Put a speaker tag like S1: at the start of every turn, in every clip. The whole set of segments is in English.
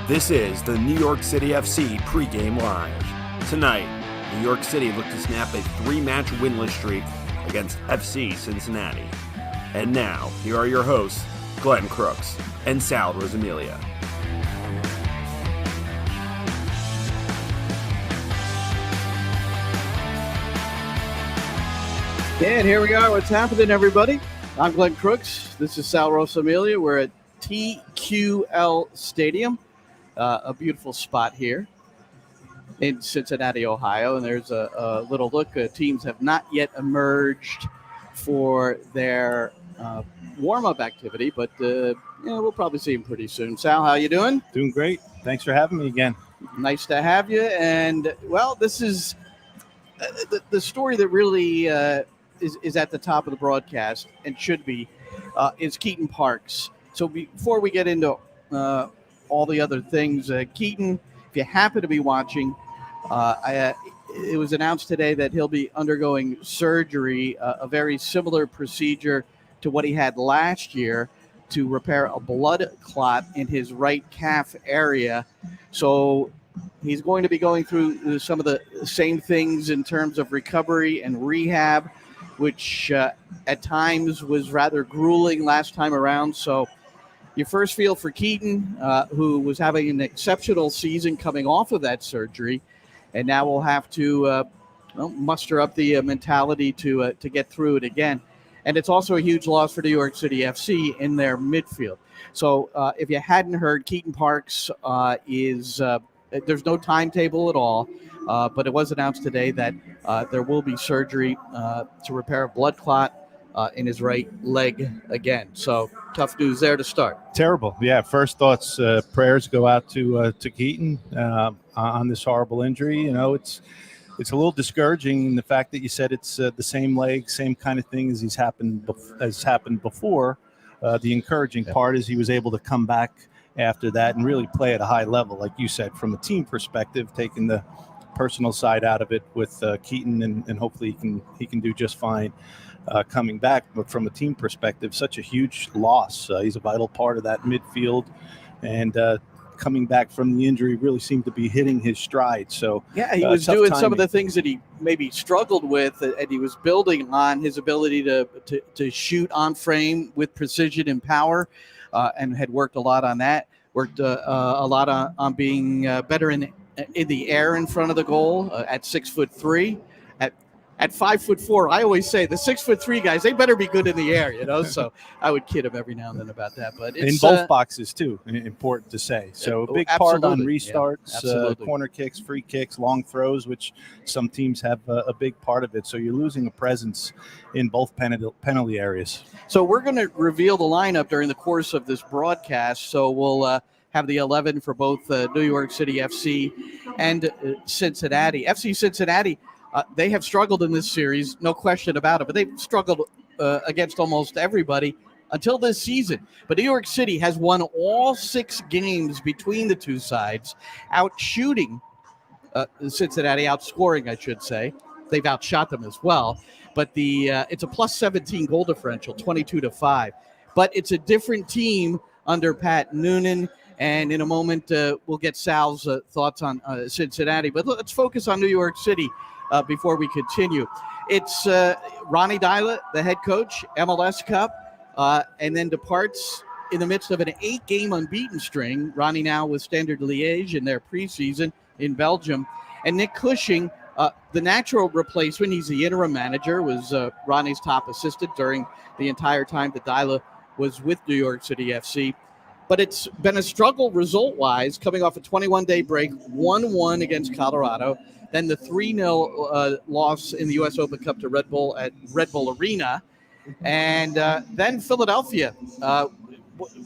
S1: This is the New York City FC Pregame Live. Tonight, New York City look to snap a 3-match winless streak against FC Cincinnati. And now, here are your hosts, Glenn Crooks and Sal Rosamilia.
S2: And here we are. What's happening, everybody? I'm Glenn Crooks. This is Sal Rosamilia. We're at TQL Stadium, a beautiful spot here in Cincinnati, Ohio. And there's a little look. Teams have not yet emerged for their warm-up activity, but we'll probably see them pretty soon. Sal, how you doing?
S3: Doing great. Thanks for having me again.
S2: Nice to have you. And, well, this is the story that really is at the top of the broadcast and should be is Keaton Parks. So before we get into all the other things, Keaton, if you happen to be watching, it was announced today that he'll be undergoing surgery, a very similar procedure to what he had last year to repair a blood clot in his right calf area. So he's going to be going through some of the same things in terms of recovery and rehab, which at times was rather grueling last time around. So your first feel for Keaton, who was having an exceptional season coming off of that surgery, and now we'll have to muster up the mentality to get through it again. And it's also a huge loss for New York City FC in their midfield. So if you hadn't heard, Keaton Parks is there's no timetable at all, but it was announced today that there will be surgery to repair a blood clot in his right leg again. So tough news there to start.
S3: Terrible. Yeah, first thoughts, prayers go out to Keaton on this horrible injury. You know, it's a little discouraging in the fact that you said it's the same leg, same kind of thing as happened before. The encouraging part is he was able to come back after that and really play at a high level, like you said, from a team perspective, taking the personal side out of it with Keaton, and hopefully he can do just fine coming back. But from a team perspective, such a huge loss. He's a vital part of that midfield, and coming back from the injury really seemed to be hitting his stride. So
S2: yeah, he was doing some of the things that he maybe struggled with, and he was building on his ability to shoot on frame with precision and power, and had worked a lot on that. Worked a lot on being better in the air in front of the goal at 6'3". At 5'4", I always say the 6'3" guys, they better be good in the air, you know. So I would kid him every now and then about that. But it's,
S3: in both boxes too, important to say. So a big part on restarts, corner kicks, free kicks, long throws, which some teams have a big part of it. So you're losing a presence in both penalty areas.
S2: So we're going to reveal the lineup during the course of this broadcast. So we'll have the 11 for both New York City FC and Cincinnati. FC Cincinnati. They have struggled in this series, no question about it, but they've struggled against almost everybody until this season. But New York City has won all 6 games between the two sides, outshooting Cincinnati, outscoring, I should say. They've outshot them as well. But it's a plus 17 goal differential, 22-5. But it's a different team under Pat Noonan. And in a moment, we'll get Sal's thoughts on Cincinnati. But let's focus on New York City. Before we continue, it's Ronnie Deila, the head coach, MLS Cup, and then departs in the midst of an 8-game unbeaten string. Ronnie now with Standard Liège in their preseason in Belgium. And Nick Cushing, the natural replacement, he's the interim manager, was Ronnie's top assistant during the entire time that Deila was with New York City FC. But it's been a struggle result-wise, coming off a 21-day break, 1-1 against Colorado, then the 3-0 loss in the U.S. Open Cup to Red Bull at Red Bull Arena, and then Philadelphia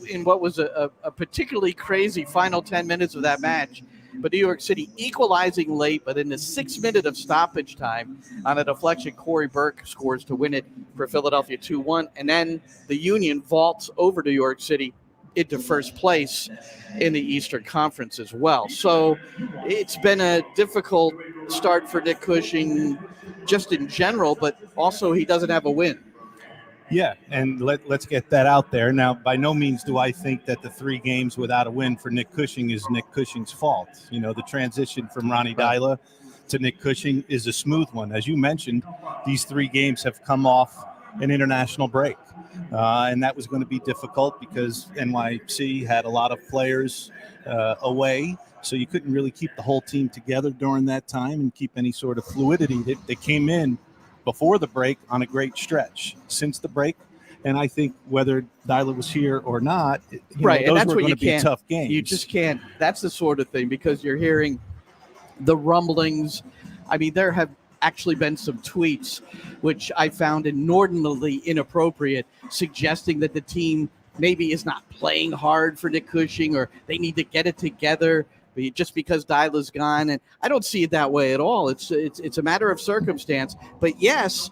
S2: in what was a particularly crazy final 10 minutes of that match. But New York City equalizing late, but in the 6th minute of stoppage time on a deflection, Corey Burke scores to win it for Philadelphia 2-1, and then the Union vaults over New York City into first place in the Eastern Conference as well. So it's been a difficult start for Nick Cushing just in general, but also he doesn't have a win.
S3: Yeah, and let's get that out there. Now, by no means do I think that the 3 games without a win for Nick Cushing is Nick Cushing's fault. You know, the transition from Ronnie Dyla to Nick Cushing is a smooth one. As you mentioned, these 3 games have come off an international break. And that was going to be difficult because NYC had a lot of players away. So you couldn't really keep the whole team together during that time and keep any sort of fluidity. They came in before the break on a great stretch. Since the break, and I think whether Dyla was here or not,
S2: right,
S3: those
S2: and that's
S3: were
S2: what
S3: going
S2: you
S3: to be tough games.
S2: You just can't. That's the sort of thing, because you're hearing the rumblings. I mean, there have actually been some tweets which I found inordinately inappropriate, suggesting that the team maybe is not playing hard for Nick Cushing, or they need to get it together just because Dyla's gone. And I don't see it that way at all. It's a matter of circumstance. But yes,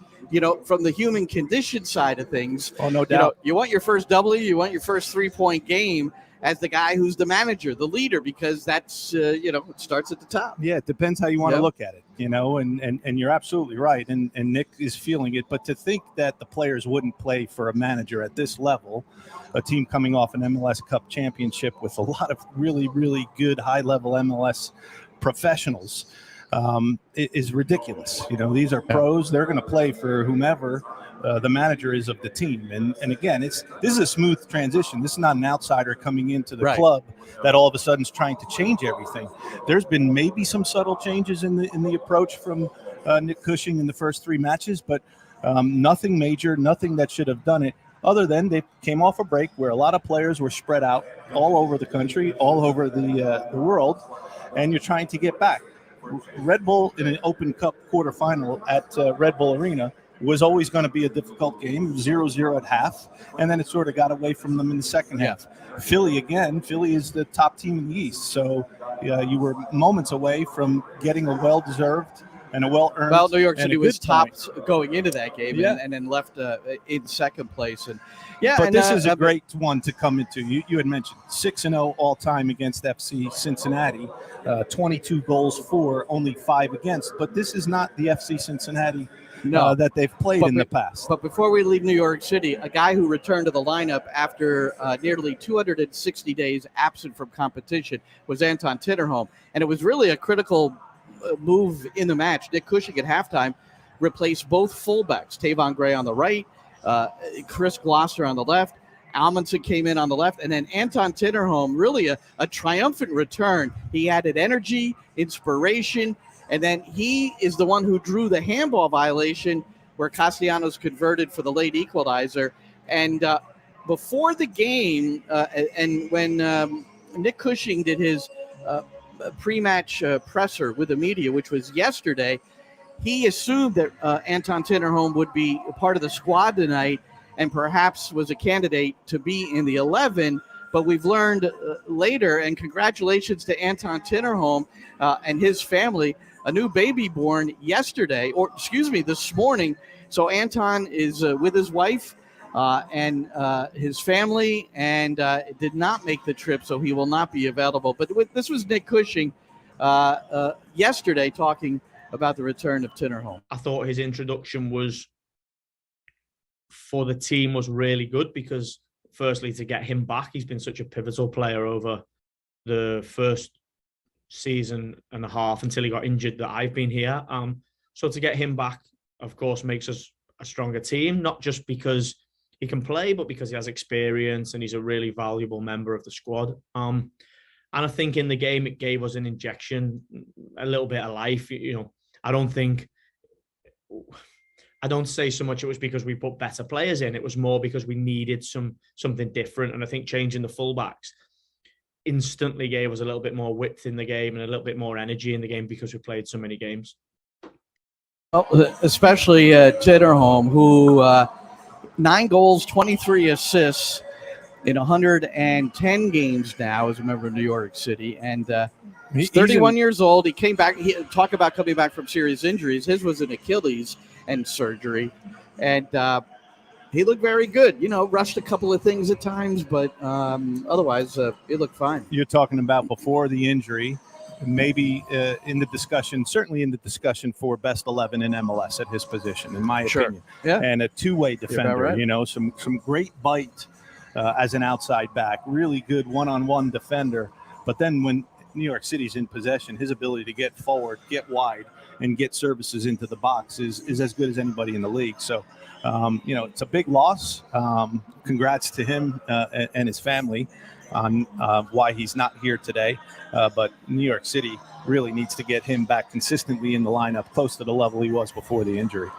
S2: from the human condition side of things,
S3: oh, no doubt,
S2: you want your first W, you want your first 3-point game as the guy who's the manager, the leader, because that's, it starts at the top.
S3: Yeah, it depends how you want to look at it, and you're absolutely right. And Nick is feeling it. But to think that the players wouldn't play for a manager at this level, a team coming off an MLS Cup championship with a lot of really, really good high-level MLS professionals, is ridiculous. These are pros. They're going to play for whomever the manager is of the team. And again, this is a smooth transition. This is not an outsider coming into the club that all of a sudden is trying to change everything. There's been maybe some subtle changes in the approach from Nick Cushing in the first 3 matches, but nothing major, nothing that should have done it, other than they came off a break where a lot of players were spread out all over the country, all over the world, and you're trying to get back. Red Bull in an Open Cup quarterfinal at Red Bull Arena was always going to be a difficult game, 0-0 at half, and then it sort of got away from them in the second half. Philly is the top team in the East, so you were moments away from getting a well-deserved and a well-earned.
S2: Well, New York City was topped
S3: point
S2: going into that game, and then left in second place. And
S3: but this is a great one to come into. You had mentioned 6-0 all-time against FC Cincinnati, 22 goals for, only 5 against. But this is not the FC Cincinnati that they've played in the past.
S2: But before we leave New York City, a guy who returned to the lineup after nearly 260 days absent from competition was Anton Tinnerholm. And it was really a critical move in the match. Nick Cushing at halftime replaced both fullbacks, Tavon Gray on the right, Chris Gloucester on the left. Almondson came in on the left, and then Anton Tinnerholm, really a triumphant return. He added energy, inspiration, and then he is the one who drew the handball violation where Castellanos converted for the late equalizer. And before the game, and when Nick Cushing did his pre-match presser with the media, which was yesterday, he assumed that Anton Tinnerholm would be a part of the squad tonight and perhaps was a candidate to be in the 11. But we've learned later, and congratulations to Anton Tinnerholm and his family, a new baby born this morning. So Anton is with his wife and his family, and did not make the trip, so he will not be available. But this was Nick Cushing yesterday talking about the return of Tinnerholm.
S4: I thought his introduction for the team was really good because, firstly, to get him back, he's been such a pivotal player over the first season and a half until he got injured that I've been here. So to get him back, of course, makes us a stronger team, not just because he can play, but because he has experience and he's a really valuable member of the squad. And I think in the game, it gave us an injection, a little bit of life. I don't say so much it was because we put better players in. It was more because we needed something different. And I think changing the fullbacks instantly gave us a little bit more width in the game and a little bit more energy in the game because we played so many games.
S2: Well, especially Tinnerholm, who 9 goals, 23 assists in 110 games now as a member of New York City. And he's 31 years old. He came back. Talk about coming back from serious injuries. His was an Achilles and surgery. And he looked very good. Rushed a couple of things at times, but otherwise he looked fine.
S3: You're talking about before the injury. maybe in the discussion, certainly in the discussion for best 11 in MLS at his position, in my opinion.
S2: Yeah.
S3: And a two-way defender,
S2: right.
S3: some great bite as an outside back, really good one-on-one defender. But then when New York City's in possession, his ability to get forward, get wide, and get services into the box is as good as anybody in the league. So, it's a big loss. Congrats to him and his family on why he's not here today. But New York City really needs to get him back consistently in the lineup, close to the level he was before the injury.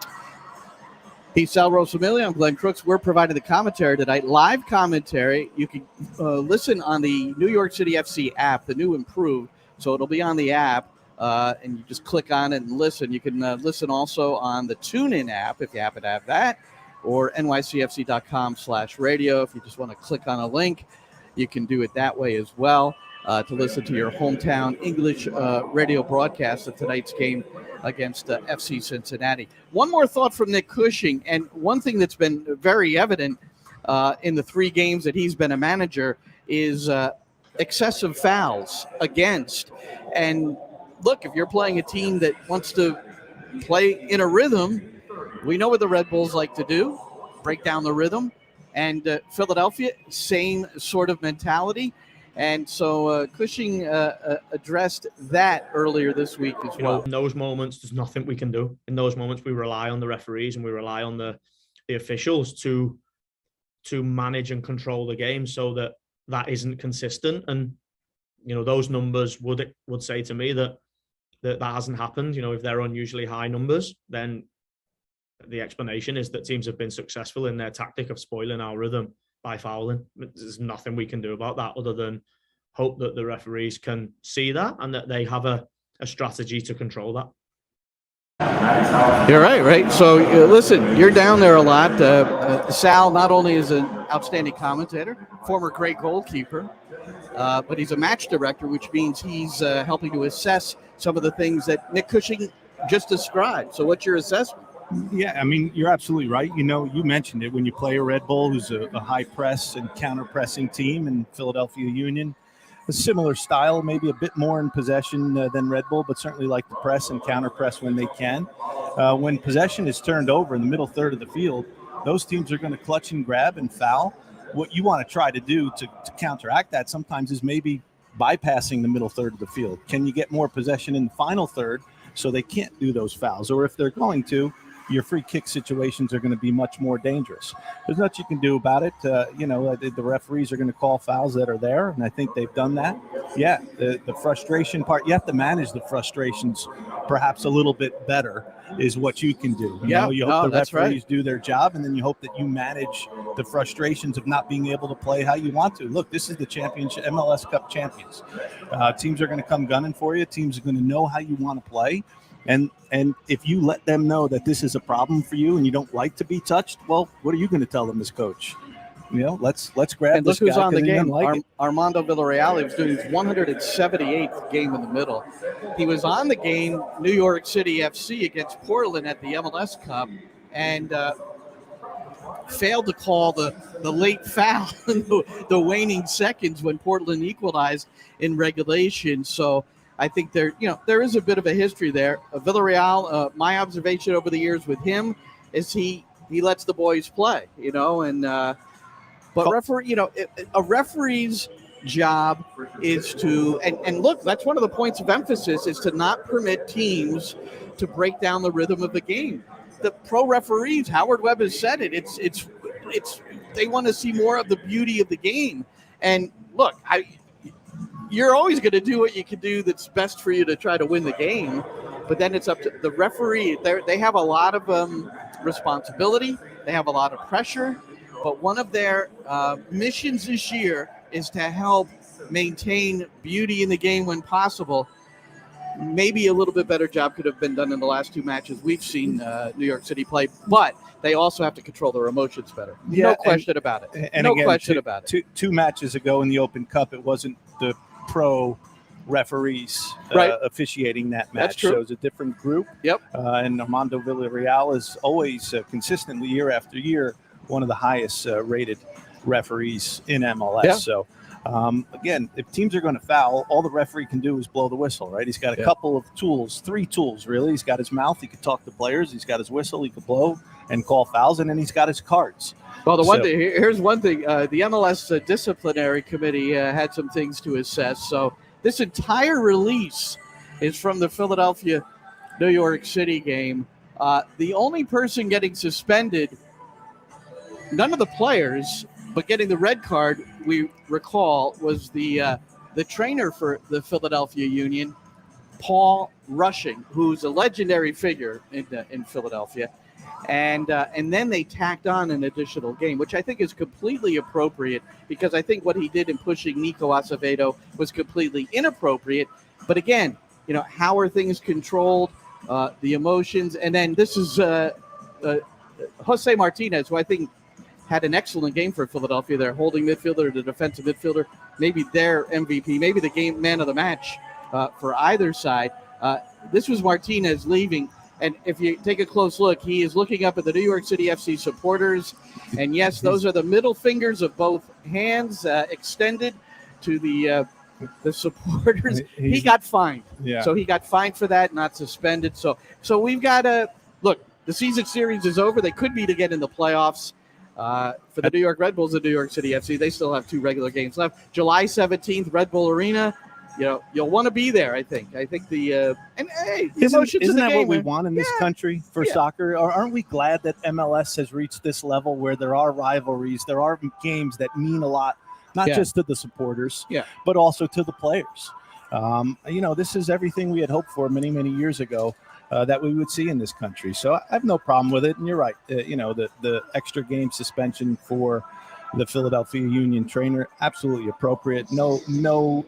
S2: He's Sal Rosamilia. I'm Glenn Crooks. We're providing the commentary tonight, live commentary. You can listen on the New York City FC app, the new improved. So it'll be on the app, and you just click on it and listen. You can listen also on the TuneIn app if you happen to have that, or nycfc.com/radio. If you just want to click on a link, you can do it that way as well to listen to your hometown English radio broadcast of tonight's game against FC Cincinnati. One more thought from Nick Cushing, and one thing that's been very evident in the 3 games that he's been a manager is excessive fouls against. And look, if you're playing a team that wants to play in a rhythm, we know what the Red Bulls like to do, break down the rhythm. And Philadelphia, same sort of mentality. And so Cushing addressed that earlier this week as well.
S4: In those moments, there's nothing we can do. In those moments, we rely on the referees and we rely on the officials to manage and control the game so that isn't consistent. And, those numbers would say to me that hasn't happened. If they're unusually high numbers, then the explanation is that teams have been successful in their tactic of spoiling our rhythm by fouling. There's nothing we can do about that other than hope that the referees can see that and that they have a strategy to control that.
S2: You're right? So listen, you're down there a lot. Sal not only is an outstanding commentator, former great goalkeeper, but he's a match director, which means he's helping to assess some of the things that Nick Cushing just described. So what's your assessment?
S3: Yeah, I mean, you're absolutely right. You mentioned it when you play a Red Bull, who's a high press and counter-pressing team, and Philadelphia Union, a similar style, maybe a bit more in possession than Red Bull, but certainly like to press and counter-press when they can. When possession is turned over in the middle third of the field, those teams are going to clutch and grab and foul. What you want to try to do to counteract that sometimes is maybe bypassing the middle third of the field. Can you get more possession in the final third so they can't do those fouls? Or if they're going to, your free kick situations are going to be much more dangerous. There's nothing you can do about it. The referees are going to call fouls that are there, and I think they've done that. Yeah, the frustration part, you have to manage the frustrations perhaps a little bit better is what you can do. You hope the referees do their job, and then you hope that you manage the frustrations of not being able to play how you want to. Look, this is the championship, MLS Cup champions. Teams are going to come gunning for you. Teams are going to know how you want to play. And if you let them know that this is a problem for you and you don't like to be touched, well, what are you going to tell them as coach? Let's grab
S2: and
S3: this
S2: look who's
S3: guy
S2: on the game.
S3: Armando
S2: Villarreal. He was doing his 178th game in the middle. He was on the game New York City FC against Portland at the MLS Cup and failed to call the late foul in the waning seconds when Portland equalized in regulation. So I think there is a bit of a history there. Villarreal, my observation over the years with him is he lets the boys play, but referee, a referee's job is to, and look, that's one of the points of emphasis is to not permit teams to break down the rhythm of the game. The pro referees, Howard Webb has said it, it's they want to see more of the beauty of the game. And look, you're always going to do what you can do that's best for you to try to win the game, but then it's up to the referee. They have a lot of responsibility. They have a lot of pressure, but one of their missions this year is to help maintain beauty in the game when possible. Maybe a little bit better job could have been done in the last 2 matches we've seen New York City play, but they also have to control their emotions better. No question about it.
S3: And
S2: no
S3: again,
S2: question about it.
S3: Two matches ago in the Open Cup, it wasn't the pro referees officiating that match.
S2: That's true.
S3: So it was a different group.
S2: Yep.
S3: And Armando Villarreal is always consistently year after year one of the highest rated referees in MLS.
S2: Yeah.
S3: So Again, if teams are going to foul, all the referee can do is blow the whistle, right? He's got a couple of tools, 3 tools, really. He's got his mouth. He can talk to players. He's got his whistle. He can blow and call fouls, and then he's got his cards.
S2: Well, here's one thing. The MLS disciplinary committee had some things to assess. So this entire release is from the Philadelphia New York City game. The only person getting suspended, none of the players, but getting the red card, we recall, was the trainer for the Philadelphia Union, Paul Rushing, who's a legendary figure in Philadelphia. And then they tacked on an additional game, which I think is completely appropriate, because I think what he did in pushing Nico Acevedo was completely inappropriate. But again, how are things controlled, the emotions? And then this is Jose Martinez, who I think had an excellent game for Philadelphia. Their holding midfielder, the defensive midfielder, maybe their MVP, maybe the game man of the match for either side. This was Martinez leaving. And if you take a close look, he is looking up at the New York City FC supporters. And yes, those are the middle fingers of both hands extended to the supporters. He got fined. Yeah. So he got fined for that, not suspended. So we've got to look. The season series is over. They could be to get in the playoffs. For the New York Red Bulls and New York City FC, they still have 2 regular games left. July 17th, Red Bull Arena. You'll want to be there, I think. I think the emotions
S3: isn't that
S2: game,
S3: what we want in this country for soccer? Or aren't we glad that MLS has reached this level where there are rivalries, there are games that mean a lot, not just to the supporters, but also to the players? This is everything we had hoped for many, many years ago that we would see in this country. So I have no problem with it. And you're right. The extra game suspension for the Philadelphia Union trainer, absolutely appropriate. No,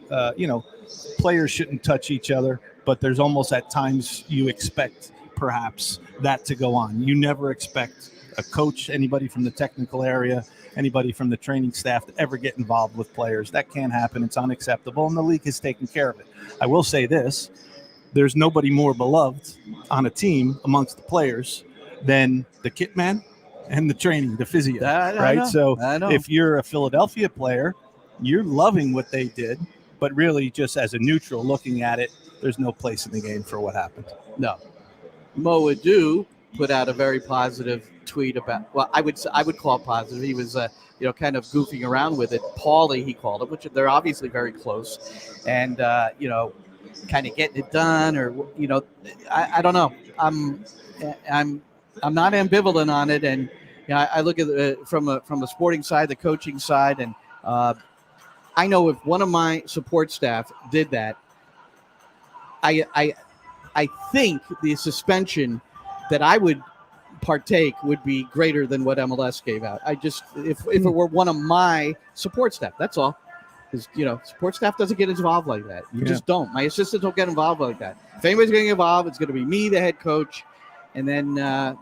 S3: players shouldn't touch each other, but there's almost at times you expect perhaps that to go on. You never expect a coach, anybody from the technical area, anybody from the training staff to ever get involved with players. That can't happen. It's unacceptable, and the league has taken care of it. I will say this. There's nobody more beloved on a team amongst the players than the kit man and the training, the physio, right? So if you're a Philadelphia player, you're loving what they did, but really just as a neutral looking at it, there's no place in the game for what happened.
S2: No. Mo Adu put out a very positive tweet about, well, I would call it positive. He was, kind of goofing around with it. Paulie, he called it, which they're obviously very close. And, kind of getting it done, or I don't know. I'm not ambivalent on it, and I look at it from the sporting side, the coaching side, and I know if one of my support staff did that, I think the suspension that I would partake would be greater than what MLS gave out. If it were one of my support staff, that's all. Because, support staff doesn't get involved like that. You just don't. My assistants don't get involved like that. If anybody's going to get involved, it's going to be me, the head coach, and then the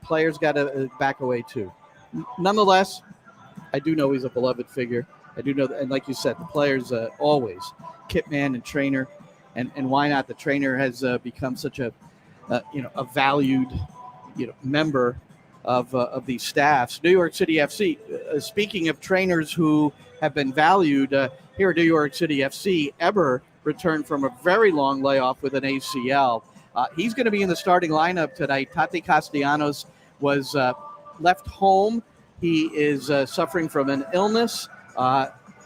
S2: players got to back away too. Nonetheless, I do know he's a beloved figure. I do know, and like you said, the players always, kit man and trainer, and why not? The trainer has become such a valued member of these staffs. New York City FC. Speaking of trainers who have been valued here at New York City FC, Eber returned from a very long layoff with an ACL. He's going to be in the starting lineup tonight. Tati Castellanos was left home. He is suffering from an illness.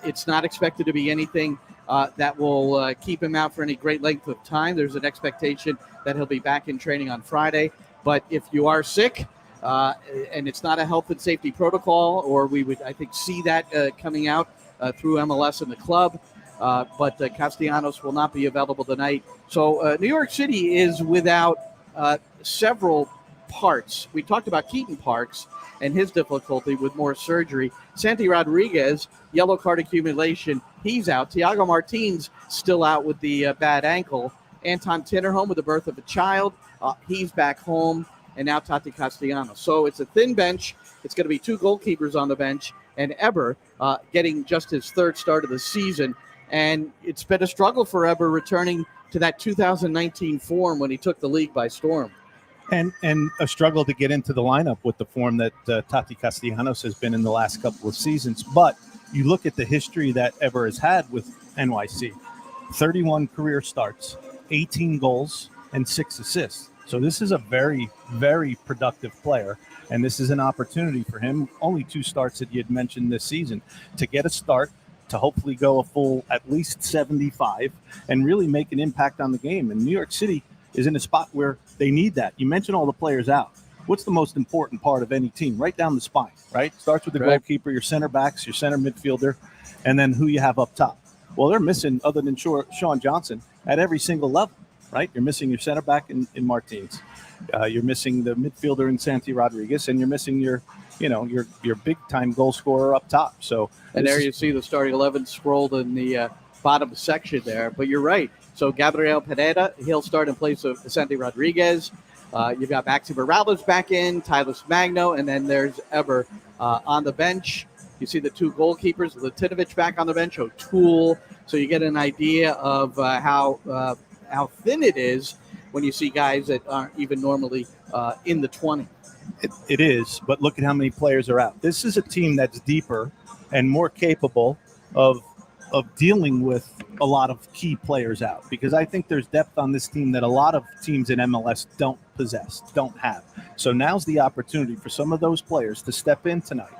S2: It's not expected to be anything that will keep him out for any great length of time. There's an expectation that he'll be back in training on Friday. But if you are sick, and it's not a health and safety protocol, or we would, I think, see that coming out through MLS and the club. But Castellanos will not be available tonight. So New York City is without several parts. We talked about Keaton Parks and his difficulty with more surgery. Santi Rodriguez, yellow card accumulation, he's out. Thiago Martins still out with the bad ankle. Anton Tinnerholm with the birth of a child, he's back home. And now Tati Castellanos. So it's a thin bench. It's going to be 2 goalkeepers on the bench, and Eber getting just his 3rd start of the season. And it's been a struggle for Eber returning to that 2019 form when he took the league by storm.
S3: And a struggle to get into the lineup with the form that Tati Castellanos has been in the last couple of seasons. But you look at the history that Eber has had with NYC, 31 career starts, 18 goals, and 6 assists. So this is a very, very productive player, and this is an opportunity for him. Only 2 starts that you had mentioned this season, to get a start, to hopefully go a full at least 75 and really make an impact on the game. And New York City is in a spot where they need that. You mentioned all the players out. What's the most important part of any team? Right down the spine, right? Starts with the goalkeeper, your center backs, your center midfielder, and then who you have up top. Well, they're missing, other than Sean Johnson, at every single level, right? You're missing your center back in Martins. You're missing the midfielder in Santi Rodriguez, and you're missing your big time goal scorer up top. So,
S2: and there you see the starting 11 scrolled in the bottom section there. But you're right. So Gabriel Pineda, he'll start in place of Santi Rodriguez. You've got Maxi Morales back in, Tylus Magno, and then there's Eber on the bench. You see the 2 goalkeepers, Latinovic back on the bench, O'Toole. So you get an idea of how thin it is when you see guys that aren't even normally in the 20.
S3: It is, but look at how many players are out. This is a team that's deeper and more capable of dealing with a lot of key players out, because I think there's depth on this team that a lot of teams in MLS don't possess, don't have. So now's the opportunity for some of those players to step in tonight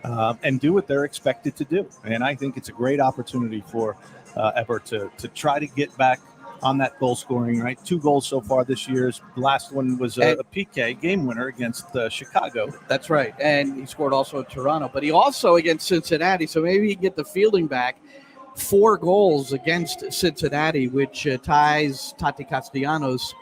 S3: and do what they're expected to do. And I think it's a great opportunity for Eber to try to get back on that goal scoring, right? 2 goals so far this year. The last one was a PK game winner against Chicago.
S2: That's right. And he scored also in Toronto, but he also against Cincinnati. So maybe he can get the fielding back. 4 goals against Cincinnati, which ties Tati Castellanos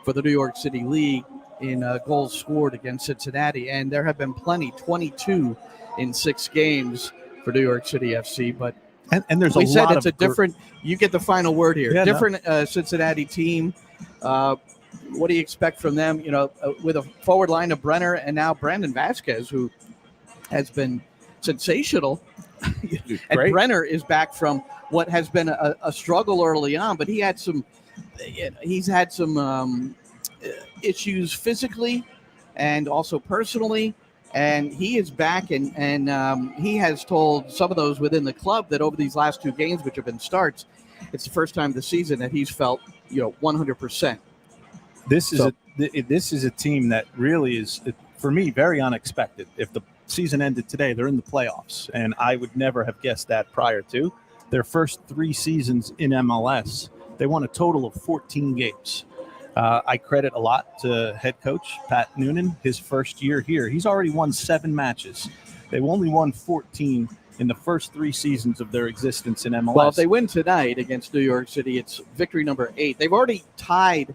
S2: for the New York City League in goals scored against Cincinnati. And there have been plenty, 22 in 6 games for New York City FC. But
S3: and there's
S2: we
S3: a
S2: said
S3: lot
S2: it's
S3: of
S2: a different. You get the final word here.
S3: Yeah,
S2: different Cincinnati team. What do you expect from them? You know, with a forward line of Brenner and now Brandon Vasquez, who has been sensational. And
S3: Great.
S2: Brenner is back from what has been a struggle early on, but he's had some issues physically and also personally. And he is back, and he has told some of those within the club that over these last 2 games, which have been starts, it's the first time this season that he's felt 100%.
S3: This is a team that really is, for me, very unexpected. If the season ended today, they're in the playoffs, and I would never have guessed that prior to their first 3 seasons in MLS. They won a total of 14 games. I credit a lot to head coach Pat Noonan, his first year here. He's already won 7 matches. They've only won 14 in the first 3 seasons of their existence in MLS.
S2: Well, if they win tonight against New York City, it's victory number 8. They've already tied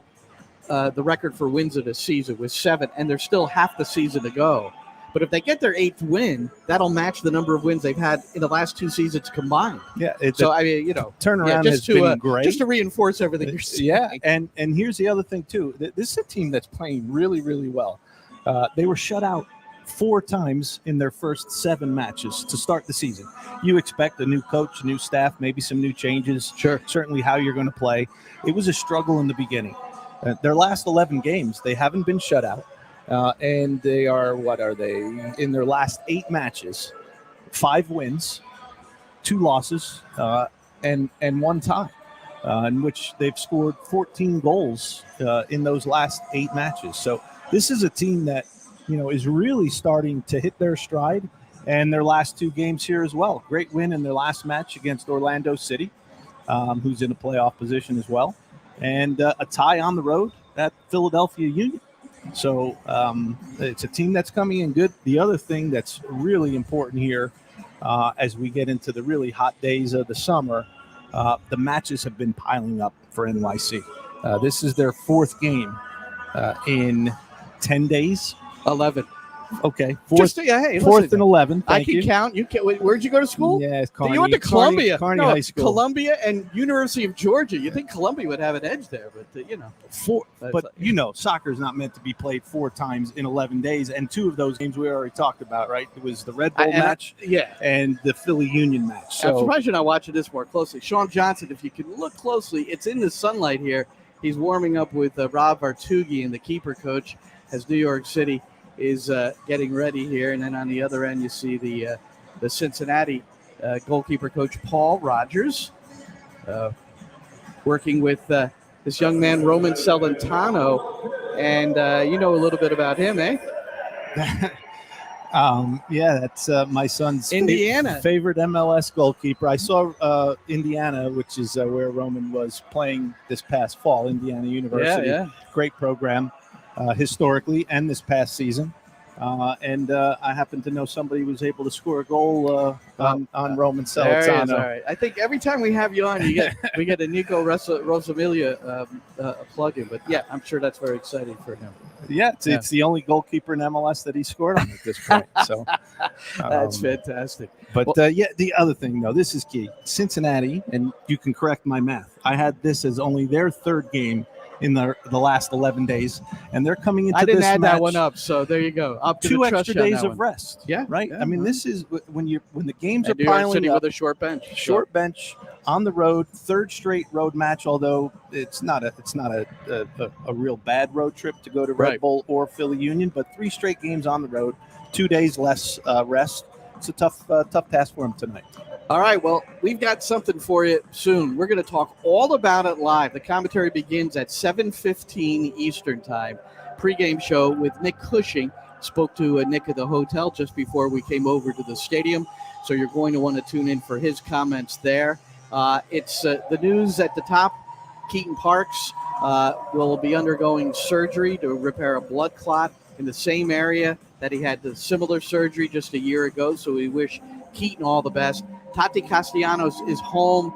S2: the record for wins of the season with 7, and there's still half the season to go. But if they get their 8th win, that'll match the number of wins they've had in the last 2 seasons combined.
S3: Yeah.
S2: Turnaround
S3: has been great.
S2: Just to reinforce everything you're saying.
S3: Yeah, and here's the other thing, too. This is a team that's playing really, really well. They were shut out 4 times in their first 7 matches to start the season. You expect a new coach, new staff, maybe some new changes.
S2: Sure.
S3: Certainly how you're going to play. It was a struggle in the beginning. Their last 11 games, they haven't been shut out. And they are, in their last 8 matches, 5 wins, 2 losses, and 1 tie, in which they've scored 14 goals in those last 8 matches. So this is a team that, is really starting to hit their stride, and their last 2 games here as well. Great win in their last match against Orlando City, who's in a playoff position as well, and a tie on the road at Philadelphia Union. So it's a team that's coming in good. The other thing that's really important here as we get into the really hot days of the summer, the matches have been piling up for NYC. This is their 4th game in 10 days.
S2: 11.
S3: Okay.
S2: 4th
S3: and 11.
S2: I can count. You can. Where'd you go to school?
S3: Yeah, it's
S2: You went to Columbia.
S3: Kearney High School.
S2: Columbia and University of Georgia. You think Columbia would have an edge there, but
S3: soccer is not meant to be played 4 times in 11 days, and 2 of those games we already talked about, right? It was the Red Bull match, and the Philly Union match. So
S2: I'm surprised you're not watching this more closely. Sean Johnson, if you can look closely, it's in the sunlight here. He's warming up with Rob Vartugi and the keeper coach as New York City is getting ready here, and then on the other end you see the Cincinnati goalkeeper coach Paul Rogers, working with this young man, Roman Celentano. And you know a little bit about him, eh?
S3: Yeah, that's my son's
S2: Indiana.
S3: favorite MLS goalkeeper. I saw Indiana, which is where Roman was playing this past fall, Indiana University.
S2: Yeah.
S3: Great program historically and this past season. And I happen to know somebody who was able to score a goal on Roman Celentano.
S2: All right. I think every time we have you on, we get a Nico Rosamilia plug in. But yeah, I'm sure that's very exciting for him.
S3: Yeah, it's the only goalkeeper in MLS that he scored on at this point. So
S2: that's fantastic.
S3: But the other thing, though, this is key. Cincinnati, and you can correct my math. I had this as only their third game in the last 11 days, and they're coming into this match.
S2: I didn't add that one up, so there you go. Up to
S3: 2 extra days of rest.
S2: Yeah,
S3: right.
S2: Yeah,
S3: I mean, this is when the games are
S2: New York
S3: piling
S2: City
S3: up.
S2: with a short bench.
S3: Short bench on the road, third straight road match. Although it's not a real bad road trip to go to Red Bull or Philly Union, but 3 straight games on the road, 2 days less rest. It's a tough task for him tonight.
S2: All right, well, we've got something for you soon. We're going to talk all about it live. The commentary begins at 7:15 Eastern Time. Pregame show with Nick Cushing. Spoke to Nick at the hotel just before we came over to the stadium, so you're going to want to tune in for his comments there. It's the news at the top. Keaton Parks will be undergoing surgery to repair a blood clot in the same area that he had the similar surgery just a year ago, so we wish Keaton all the best. Tati Castellanos is home.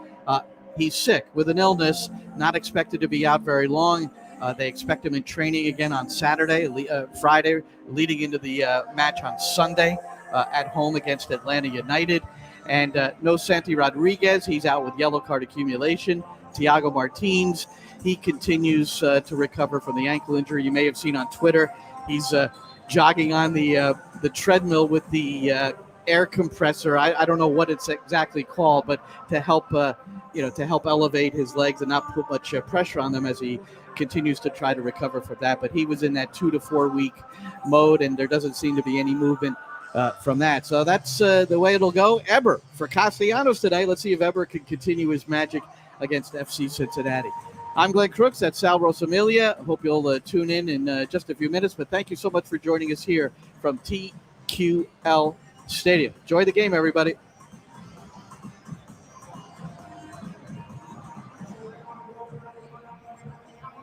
S2: He's sick with an illness, not expected to be out very long. They expect him in training again on Friday, leading into the match on Sunday at home against Atlanta United. And no Santi Rodriguez. He's out with yellow card accumulation. Thiago Martins, he continues to recover from the ankle injury. You may have seen on Twitter, he's jogging on the treadmill with the air compressor. I don't know what it's exactly called, but to help elevate his legs and not put much pressure on them as he continues to try to recover from that. But he was in that 2 to 4 week mode, and there doesn't seem to be any movement from that. So that's the way it'll go. Eber for Castellanos today. Let's see if Eber can continue his magic against FC Cincinnati. I'm Glenn Crooks. That's Sal Rosamilia. Hope you'll tune in just a few minutes. But thank you so much for joining us here from TQL Stadium. Enjoy the game, everybody.